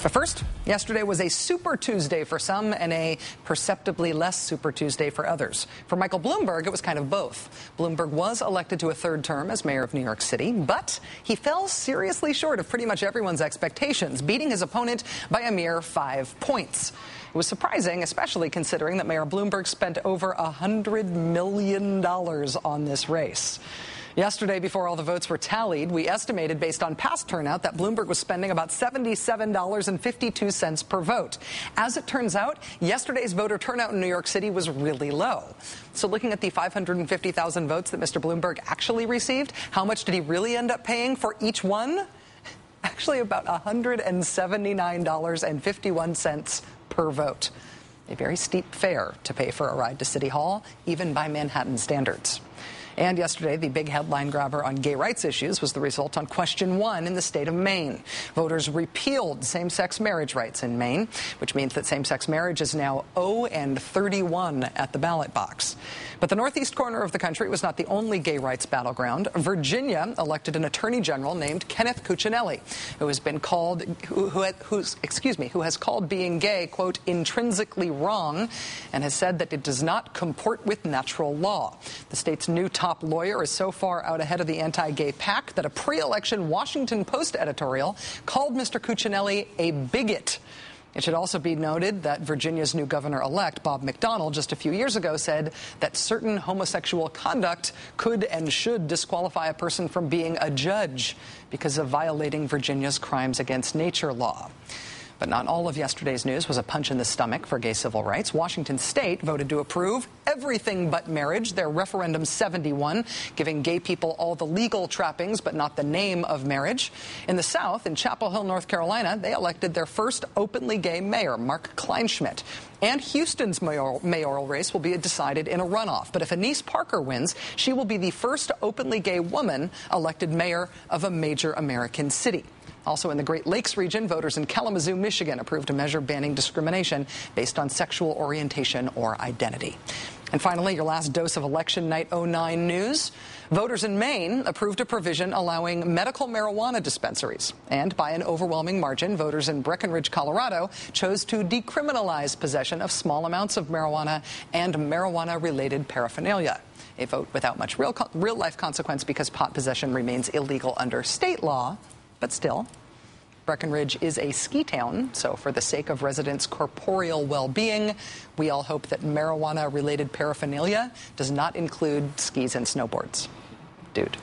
But first, yesterday was a Super Tuesday for some and a perceptibly less Super Tuesday for others. For Michael Bloomberg, it was kind of both. Bloomberg was elected to a third term as mayor of New York City, but he fell seriously short of pretty much everyone's expectations, beating his opponent by a mere 5 points. It was surprising, especially considering that Mayor Bloomberg spent over $100 million on this race. Yesterday, before all the votes were tallied, we estimated, based on past turnout, that Bloomberg was spending about $77.52 per vote. As it turns out, yesterday's voter turnout in New York City was really low. So looking at the 550,000 votes that Mr. Bloomberg actually received, how much did he really end up paying for each one? Actually, about $179.51 per vote. A very steep fare to pay for a ride to City Hall, even by Manhattan standards. And yesterday, the big headline grabber on gay rights issues was the result on question 1 in the state of Maine. Voters repealed same-sex marriage rights in Maine, which means that same-sex marriage is now 0-31 at the ballot box. But the northeast corner of the country was not the only gay rights battleground. Virginia elected an attorney general named Kenneth Cuccinelli, who has been called, who has called being gay, quote, intrinsically wrong, and has said that it does not comport with natural law. The state's new top lawyer is so far out ahead of the anti-gay pack that a pre-election Washington Post editorial called Mr. Cuccinelli a bigot. It should also be noted that Virginia's new governor-elect, Bob McDonnell, just a few years ago said that certain homosexual conduct could and should disqualify a person from being a judge because of violating Virginia's crimes against nature law. But not all of yesterday's news was a punch in the stomach for gay civil rights. Washington State voted to approve everything but marriage, their referendum 71, giving gay people all the legal trappings but not the name of marriage. In the South, in Chapel Hill, North Carolina, they elected their first openly gay mayor, Mark Kleinschmidt. And Houston's mayoral race will be decided in a runoff. But if Anise Parker wins, she will be the first openly gay woman elected mayor of a major American city. Also in the Great Lakes region, voters in Kalamazoo, Michigan approved a measure banning discrimination based on sexual orientation or identity. And finally, your last dose of election night 09 news. Voters in Maine approved a provision allowing medical marijuana dispensaries. And by an overwhelming margin, voters in Breckenridge, Colorado chose to decriminalize possession of small amounts of marijuana and marijuana-related paraphernalia. A vote without much real-life consequence because pot possession remains illegal under state law. But still, Breckenridge is a ski town, so for the sake of residents' corporeal well-being, we all hope that marijuana-related paraphernalia does not include skis and snowboards. Dude.